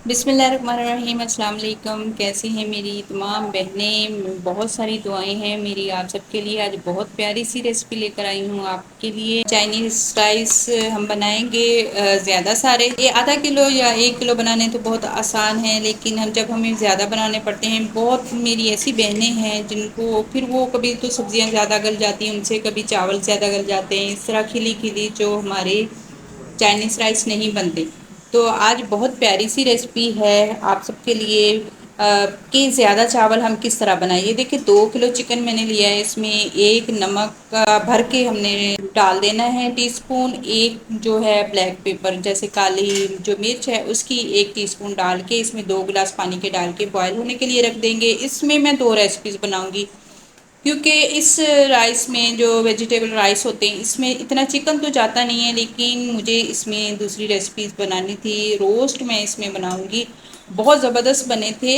بسم اللہ الرحمن الرحیم، السلام علیکم۔ کیسی ہیں میری تمام بہنیں؟ بہت ساری دعائیں ہیں میری آپ سب کے لیے۔ آج بہت پیاری سی ریسپی لے کر آئی ہوں آپ کے لیے۔ چائنیز رائس ہم بنائیں گے زیادہ سارے، یہ آدھا کلو یا 1 کلو بنانے تو بہت آسان ہے، لیکن جب ہمیں زیادہ بنانے پڑتے ہیں، بہت میری ایسی بہنیں ہیں جن کو پھر وہ کبھی تو سبزیاں زیادہ گل جاتی ہیں ان سے، کبھی چاول زیادہ گل جاتے ہیں، اس طرح کھلی کھلی جو ہمارے چائنیز رائس نہیں بنتے۔ تو آج بہت پیاری سی ریسپی ہے آپ سب کے لیے کہ زیادہ چاول ہم کس طرح بنائیں۔ یہ دیکھیں 2 کلو چکن میں نے لیا ہے، اس میں 1 نمک بھر کے ہم نے ڈال دینا ہے ٹی اسپون، 1 جو ہے بلیک پیپر جیسے کالی جو مرچ ہے اس کی 1 ٹی اسپون ڈال کے اس میں 2 گلاس پانی کے ڈال کے بوائل ہونے کے لیے رکھ دیں گے۔ اس میں 2 ریسیپیز بناؤں گی، کیونکہ اس رائس میں جو ویجیٹیبل رائس ہوتے ہیں اس میں اتنا چکن تو جاتا نہیں ہے، لیکن مجھے اس میں دوسری ریسیپیز بنانی تھی۔ روسٹ میں اس میں بناؤں گی، بہت زبردست بنے تھے،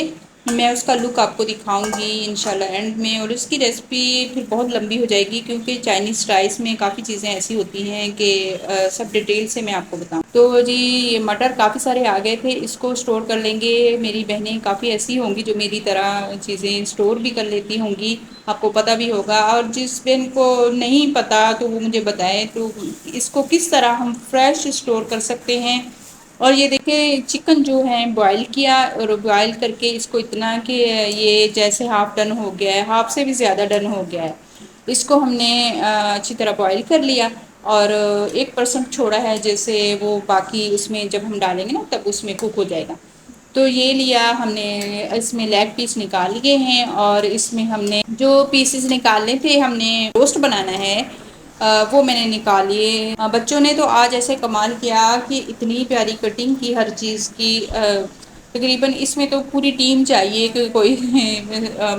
میں اس کا لک آپ کو دکھاؤں گی انشاءاللہ اینڈ میں۔ اور اس کی ریسپی پھر بہت لمبی ہو جائے گی، کیونکہ چائنیز رائس میں کافی چیزیں ایسی ہوتی ہیں کہ سب ڈیٹیل سے میں آپ کو بتاؤں۔ تو جی یہ مٹر کافی سارے آ گئے تھے، اس کو اسٹور کر لیں گے۔ میری بہنیں کافی ایسی ہوں گی جو میری طرح چیزیں اسٹور بھی کر لیتی ہوں گی، آپ کو پتہ بھی ہوگا۔ اور جس بہن کو نہیں پتہ تو وہ مجھے بتائے تو اس کو کس طرح ہم فریش اسٹور کر سکتے ہیں۔ اور یہ دیکھیں چکن جو ہے بوائل کیا، اور بوائل کر کے اس کو اتنا کہ یہ جیسے ہاف ڈن ہو گیا ہے، ہاف سے بھی زیادہ ڈن ہو گیا ہے، اس کو ہم نے اچھی طرح بوائل کر لیا۔ اور 1% چھوڑا ہے، جیسے وہ باقی اس میں جب ہم ڈالیں گے نا تب اس میں کوک ہو جائے گا۔ تو یہ لیا ہم نے، اس میں لیگ پیس نکال لیے ہیں، اور اس میں ہم نے جو پیسز نکالنے تھے ہم نے روسٹ بنانا ہے وہ میں نے نکالیے۔ بچوں نے تو آج ایسے کمال کیا کہ اتنی پیاری کٹنگ کی ہر چیز کی، تقریباً اس میں تو پوری ٹیم چاہیے کہ کوئی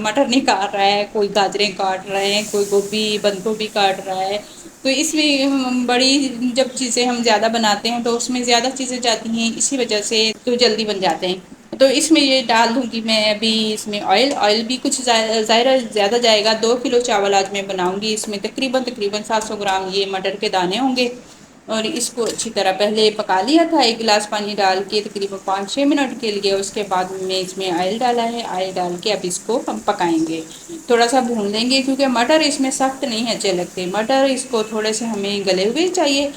مٹر نہیں کاٹ رہا ہے، کوئی گاجریں کاٹ رہے ہیں، کوئی گوبھی بند گوبھی کاٹ رہا ہے۔ تو اس میں بڑی جب چیزیں ہم زیادہ بناتے ہیں تو اس میں زیادہ چیزیں جاتی ہیں، اسی وجہ سے تو جلدی بن جاتے ہیں۔ تو اس میں یہ ڈال دوں گی میں ابھی اس میں آئل بھی کچھ ظاہر زیادہ جائے گا۔ 2 کلو چاول آج میں بناؤں گی، اس میں تقریباً 700 گرام یہ مٹر کے دانے ہوں گے۔ اور اس کو اچھی طرح پہلے پکا لیا تھا 1 گلاس پانی ڈال کے تقریباً 5-6 منٹ کے لیے۔ اس کے بعد میں اس میں آئل ڈالا ہے، آئل ڈال کے اب اس کو ہم پکائیں گے، تھوڑا سا بھون لیں گے، کیونکہ مٹر اس میں سخت نہیں اچھے لگتے۔ مٹر اس کو تھوڑے سے ہمیں گلے ہوئے چاہیے،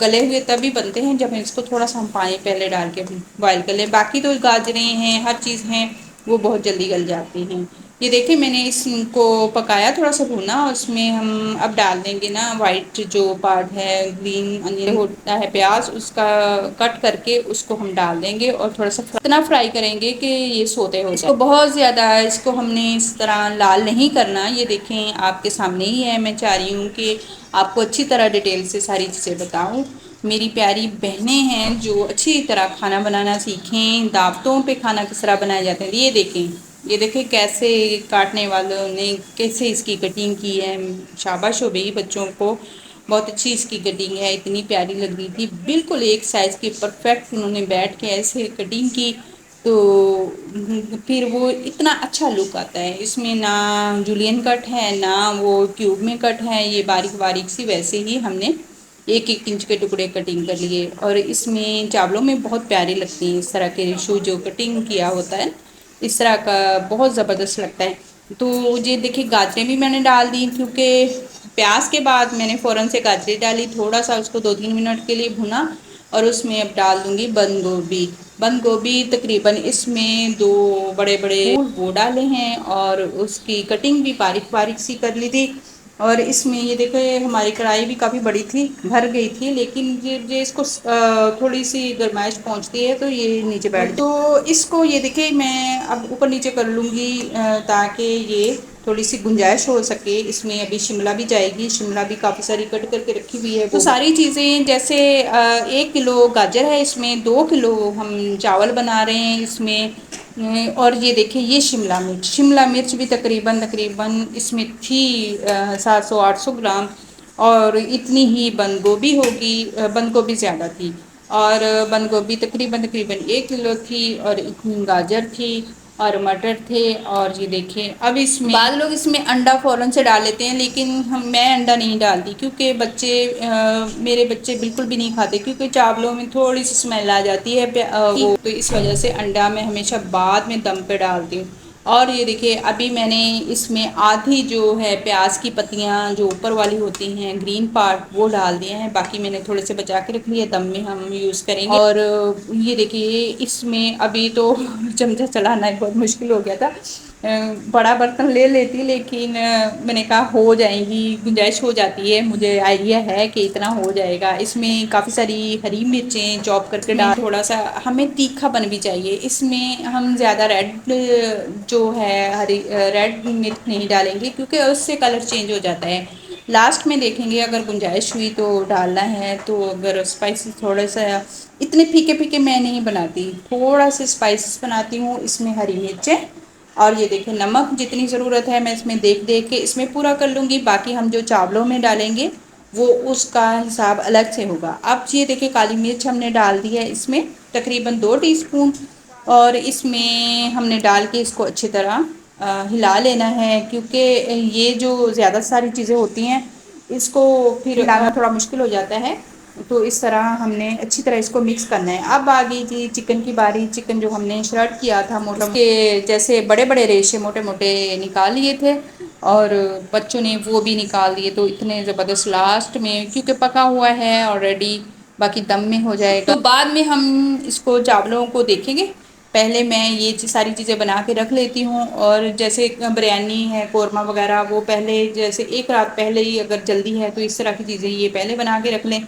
گلے ہوئے تبھی بنتے ہیں جب اس کو تھوڑا سا ہم پانی پہلے ڈال کے بوائل کر لیں۔ باقی تو گاجریں ہیں، ہر چیز ہیں، وہ بہت جلدی گل جاتی ہیں۔ یہ دیکھیں میں نے اس کو پکایا، تھوڑا سا بھونا، اس میں ہم اب ڈال دیں گے نا وائٹ جو پارٹ ہے، گرین انین ہوتا ہے پیاز، اس کا کٹ کر کے اس کو ہم ڈال دیں گے، اور تھوڑا سا اتنا فرائی کریں گے کہ یہ سوتے ہو جائے۔ اس کو بہت زیادہ اس کو ہم نے اس طرح لال نہیں کرنا۔ یہ دیکھیں آپ کے سامنے ہی ہے، میں چاہ رہی ہوں کہ آپ کو اچھی طرح ڈیٹیل سے ساری چیزیں بتاؤں۔ میری پیاری بہنیں ہیں جو اچھی طرح کھانا بنانا سیکھیں، دعوتوں پہ کھانا کس طرح بنایا جاتا ہے۔ یہ دیکھیں کیسے کاٹنے والوں نے کیسے اس کی کٹنگ کی ہے، شاباش ہو بھئی بچوں کو، بہت اچھی اس کی کٹنگ ہے، اتنی پیاری لگ رہی تھی، بالکل ایک سائز کی پرفیکٹ انہوں نے بیٹھ کے ایسے کٹنگ کی، تو پھر وہ اتنا اچھا لک آتا ہے۔ اس میں نہ جولین کٹ ہے نہ وہ کیوب میں کٹ ہے، یہ باریک باریک سی ویسے ہی ہم نے 1-1 انچ کے ٹکڑے کٹنگ کر لیے۔ اور اس میں چاولوں میں بہت پیاری لگتی ہیں اس طرح کے ریشو جو کٹنگ کیا ہوتا ہے، اس طرح کا بہت زبردست لگتا ہے۔ تو یہ دیکھیں گاجریں بھی میں نے ڈال دی، کیونکہ پیاز کے بعد میں نے فوراً سے گاجریں ڈالی، تھوڑا سا اس کو 2-3 منٹ کے لیے بھونا، اور اس میں اب ڈال دوں گی بند گوبھی تقریباً اس میں 2 بڑے بڑے وہ ڈالے ہیں، اور اس کی کٹنگ بھی باریک باریک سی کر لی تھی۔ اور اس میں یہ دیکھیں ہماری کڑھائی بھی کافی بڑی تھی، بھر گئی تھی، لیکن یہ اس کو تھوڑی سی گرمائش پہنچتی ہے تو یہ نیچے بیٹھ تو اس کو یہ دیکھیں میں اب اوپر نیچے کر لوں گی تاکہ یہ تھوڑی سی گنجائش ہو سکے۔ اس میں ابھی شملہ بھی جائے گی، شملہ بھی کافی ساری کٹ کر کے رکھی ہوئی ہے۔ تو ساری چیزیں جیسے 1 کلو گاجر ہے، اس میں 2 کلو ہم چاول بنا رہے ہیں اس میں۔ اور یہ دیکھیں یہ شملہ مرچ بھی تقریباً اس میں تھی 700-800 گرام، اور اتنی ہی بند گوبھی ہوگی، بند گوبھی زیادہ تھی، اور بند گوبھی تقریباً 1 کلو تھی، اور اتنی گاجر تھی، اور مٹر تھے، اور یہ دیکھیں اب اس میں بعض لوگ اس میں انڈا فوراً سے ڈال لیتے ہیں، لیکن میں انڈا نہیں ڈالتی کیونکہ میرے بچے بالکل بھی نہیں کھاتے، کیونکہ چاولوں میں تھوڑی سی اسمیل آ جاتی ہے تو اس وجہ سے انڈا میں ہمیشہ بعد میں دم پہ ڈالتی ہوں۔ اور یہ دیکھیے ابھی میں نے اس میں آدھی جو ہے پیاز کی پتیاں جو اوپر والی ہوتی ہیں گرین پارٹ وہ ڈال دیے ہیں، باقی میں نے تھوڑے سے بچا کے رکھ لیے، دم میں ہم یوز کریں گے۔ اور یہ دیکھیے اس میں ابھی تو چمچہ چلانا بہت مشکل ہو گیا تھا، بڑا برتن لے لیتی لیکن میں نے کہا ہو جائیں گی، گنجائش ہو جاتی ہے، مجھے آئیڈیا ہے کہ اتنا ہو جائے گا۔ اس میں کافی ساری ہری مرچیں چوپ کر کے ڈال، تھوڑا سا ہمیں تیکھا پن بھی چاہیے، اس میں ہم زیادہ ریڈ جو ہے ریڈ مرچ نہیں ڈالیں گے کیونکہ اس سے کلر چینج ہو جاتا ہے۔ لاسٹ میں دیکھیں گے اگر گنجائش ہوئی تو ڈالنا ہے، تو اگر اسپائسی تھوڑا سا اتنے پھیکے پھیکے میں نہیں بناتی، تھوڑا سا اسپائسیز بناتی ہوں، اس میں ہری مرچیں اور یہ دیکھیں نمک جتنی ضرورت ہے میں اس میں دیکھ کے اس میں پورا کر لوں گی، باقی ہم جو چاولوں میں ڈالیں گے وہ اس کا حساب الگ سے ہوگا۔ اب یہ دیکھیں کالی مرچ ہم نے ڈال دی ہے اس میں تقریباً 2 ٹی اسپون، اور اس میں ہم نے ڈال کے اس کو اچھی طرح ہلا لینا ہے، کیونکہ یہ جو زیادہ ساری چیزیں ہوتی ہیں اس کو پھر ہلانا تھوڑا مشکل ہو جاتا ہے، تو اس طرح ہم نے اچھی طرح اس کو مکس کرنا ہے۔ اب آ گئی تھی چکن کی باری، چکن جو ہم نے شرٹ کیا تھا جیسے بڑے بڑے ریشے موٹے موٹے نکال لیے تھے، اور بچوں نے وہ بھی نکال دیے، تو اتنے زبردست لاسٹ میں کیونکہ پکا ہوا ہے آلریڈی، باقی دم میں ہو جائے گا تو بعد میں ہم اس کو چاولوں کو دیکھیں گے۔ پہلے میں یہ ساری چیزیں بنا کے رکھ لیتی ہوں، اور جیسے بریانی ہے قورمہ وغیرہ وہ پہلے جیسے ایک رات پہلے ہی اگر جلدی ہے تو اس طرح کی چیزیں یہ پہلے بنا کے رکھ لیں،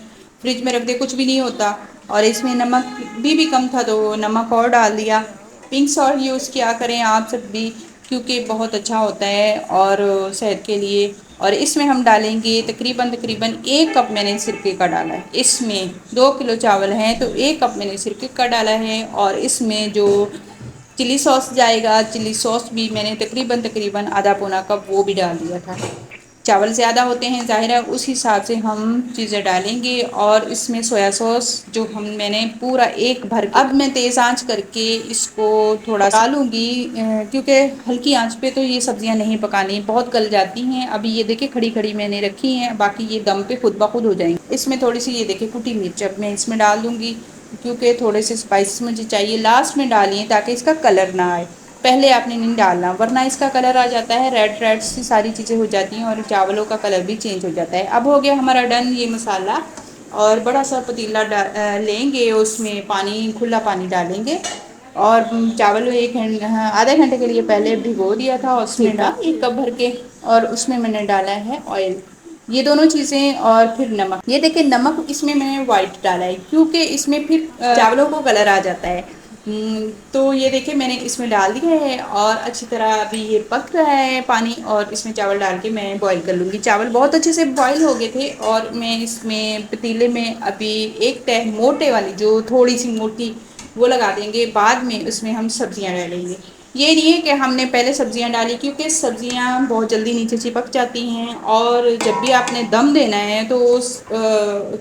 فریج میں رکھ دیں، کچھ بھی نہیں ہوتا۔ اور اس میں نمک بھی کم تھا تو نمک اور ڈال دیا، پنک سالٹ یوز کیا کریں آپ سب بھی کیونکہ بہت اچھا ہوتا ہے اور صحت کے لیے۔ اور اس میں ہم ڈالیں گے تقریباً 1 کپ میں نے سرکے کا ڈالا ہے، اس میں 2 کلو چاول ہیں تو 1 کپ میں نے سرکے کا ڈالا ہے، اور اس میں جو چلی سوس جائے گا، چلی سوس بھی میں نے تقریباً آدھا پونا کپ وہ بھی ڈال دیا تھا۔ چاول زیادہ ہوتے ہیں ظاہر ہے اس حساب سے ہم چیزیں ڈالیں گے، اور اس میں سویا سوس جو میں نے پورا 1 بھر کے اب میں تیز آنچ کر کے اس کو تھوڑا سا ڈالوں گی، کیونکہ ہلکی آنچ پہ تو یہ سبزیاں نہیں پکانی، بہت گل جاتی ہیں۔ ابھی یہ دیکھیں کھڑی کھڑی میں نے رکھی ہیں، باقی یہ دم پہ خود بخود ہو جائیں گے۔ اس میں تھوڑی سی یہ دیکھیں کٹی مرچ اب میں اس میں ڈال دوں گی، کیونکہ تھوڑے سے اسپائسز مجھے چاہیے، لاسٹ میں ڈالیے تاکہ اس کا کلر نہ آئے، پہلے آپ نے نہیں ڈالنا ورنہ اس کا کلر آ جاتا ہے، ریڈ ریڈ سی ساری چیزیں ہو جاتی ہیں اور چاولوں کا کلر بھی چینج ہو جاتا ہے۔ اب ہو گیا ہمارا ڈن یہ مسالہ، اور بڑا سا پتیلا لیں گے، اس میں پانی کھلا پانی ڈالیں گے، اور چاول آدھے گھنٹے کے لیے پہلے بھگو دیا تھا اس میں 1 کپ بھر کے، اور اس میں نے ڈالا ہے آئل، یہ دونوں چیزیں، اور پھر نمک۔ یہ دیکھیں نمک اس میں نے وائٹ ڈالا ہے کیونکہ اس میں پھر چاولوں کو کلر آ جاتا ہے، تو یہ دیکھیں میں نے اس میں ڈال دیا ہے، اور اچھی طرح ابھی یہ پک رہا ہے پانی، اور اس میں چاول ڈال کے میں بوائل کر لوں گی۔ چاول بہت اچھے سے بوائل ہو گئے تھے، اور میں اس میں پتیلے میں ابھی ایک تہہ موٹے والی جو تھوڑی سی موٹی وہ لگا دیں گے، بعد میں اس میں ہم سبزیاں ڈالیں گے۔ یہ نہیں ہے کہ ہم نے پہلے سبزیاں ڈالی، کیونکہ سبزیاں بہت جلدی نیچے چپک جاتی ہیں، اور جب بھی آپ نے دم دینا ہے تو اس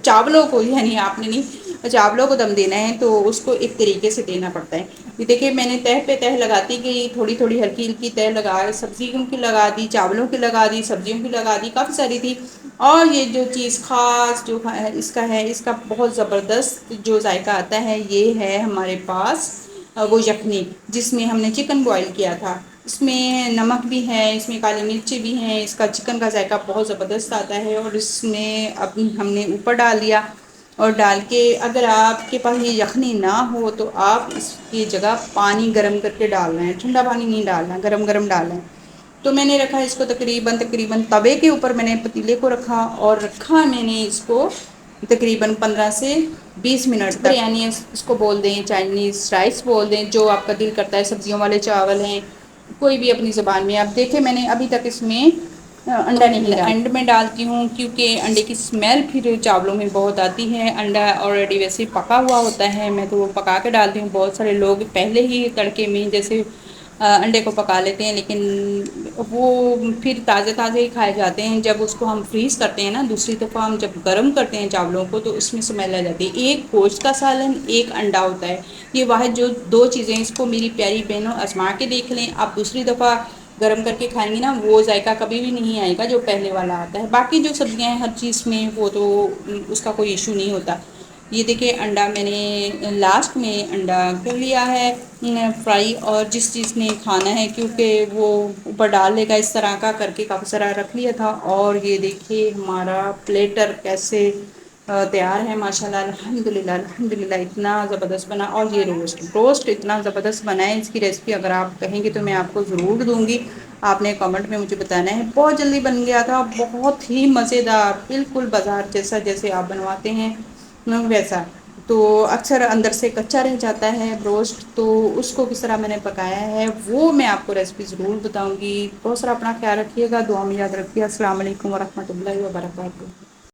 چاولوں کو یعنی آپ نے نہیں چاولوں کو دم دینا ہے تو اس کو ایک طریقے سے دینا پڑتا ہے۔ یہ دیکھیں میں نے تہہ پہ تہہ لگاتی گئی، تھوڑی تھوڑی ہلکی ہلکی تہہ لگا، سبزیوں کی لگا دی، چاولوں کی لگا دی، سبزیوں کی لگا دی، کافی ساری تھی۔ اور یہ جو چیز خاص جو اس کا ہے، اس کا بہت زبردست جو ذائقہ آتا ہے یہ ہے ہمارے پاس وہ یخنی، جس میں ہم نے چکن بوائل کیا تھا، اس میں نمک بھی ہے، اس میں کالی مرچی بھی ہیں، اس کا چکن کا ذائقہ بہت زبردست آتا ہے، اور اس میں اب ہم نے اوپر ڈال دیا، اور ڈال کے اگر آپ کے پاس یہ یخنی نہ ہو تو آپ اس کی جگہ پانی گرم کر کے ڈالنا ہے، ٹھنڈا پانی نہیں ڈالنا، گرم گرم ڈالنا ہے۔ تو میں نے رکھا اس کو تقریباً توے کے اوپر میں نے پتیلے کو رکھا، اور رکھا میں نے اس کو تقریباً 15 سے 20 منٹ تک۔ بریانی اس کو بول دیں، چائنیز رائس بول دیں، جو آپ کا دل کرتا ہے، سبزیوں والے چاول ہیں، کوئی بھی اپنی زبان میں۔ آپ دیکھیں میں نے ابھی تک اس میں انڈا نہیں ڈالا، اینڈ میں ڈالتی ہوں کیونکہ انڈے کی اسمیل پھر چاولوں میں بہت آتی ہے، انڈا آلریڈی ویسے پکا ہوا ہوتا ہے، میں تو وہ پکا کے ڈالتی ہوں۔ بہت سارے لوگ پہلے ہی تڑکے میں جیسے انڈے کو پکا لیتے ہیں، لیکن وہ پھر تازے تازے ہی کھائے جاتے ہیں۔ جب اس کو ہم فریز کرتے ہیں نا دوسری دفعہ ہم جب گرم کرتے ہیں چاولوں کو تو اس میں اسمیل آ جاتی ہے۔ ایک گوشت کا سالن، ایک انڈا ہوتا ہے، یہ واحد جو دو چیزیں، اس کو میری پیاری بہنوں آزما کے دیکھ لیں، آپ دوسری دفعہ گرم کر کے کھائیں گی نا وہ ذائقہ کبھی بھی نہیں آئے گا جو پہلے والا آتا ہے۔ باقی جو سبزیاں ہیں ہر چیز میں وہ تو اس کا کوئی ایشو نہیں ہوتا۔ یہ دیکھیں انڈا میں نے لاسٹ میں انڈا کر لیا ہے فرائی، اور جس چیز نے کھانا ہے کیونکہ وہ اوپر ڈال لے گا اس طرح کا کر کے کافی سارا رکھ لیا تھا۔ اور یہ دیکھیے ہمارا پلیٹر کیسے تیار ہے ماشاء اللہ، الحمدللہ الحمدللہ اتنا زبردست بنا۔ اور یہ روسٹ اتنا زبردست بنا ہے، اس کی ریسپی اگر آپ کہیں گے تو میں آپ کو ضرور دوں گی، آپ نے کمنٹ میں مجھے بتانا ہے۔ بہت جلدی بن گیا تھا، بہت ہی مزیدار، بالکل بازار جیسا جیسے آپ بنواتے ہیں ویسا۔ تو اکثر اندر سے کچا رہ جاتا ہے گوشت، تو اس کو کس طرح میں نے پکایا ہے وہ میں آپ کو ریسپی ضرور بتاؤں گی۔ بہت سارا اپنا خیال رکھیے گا، دعا میں یاد رکھیے۔ السلام علیکم ورحمۃ اللہ وبرکاتہ۔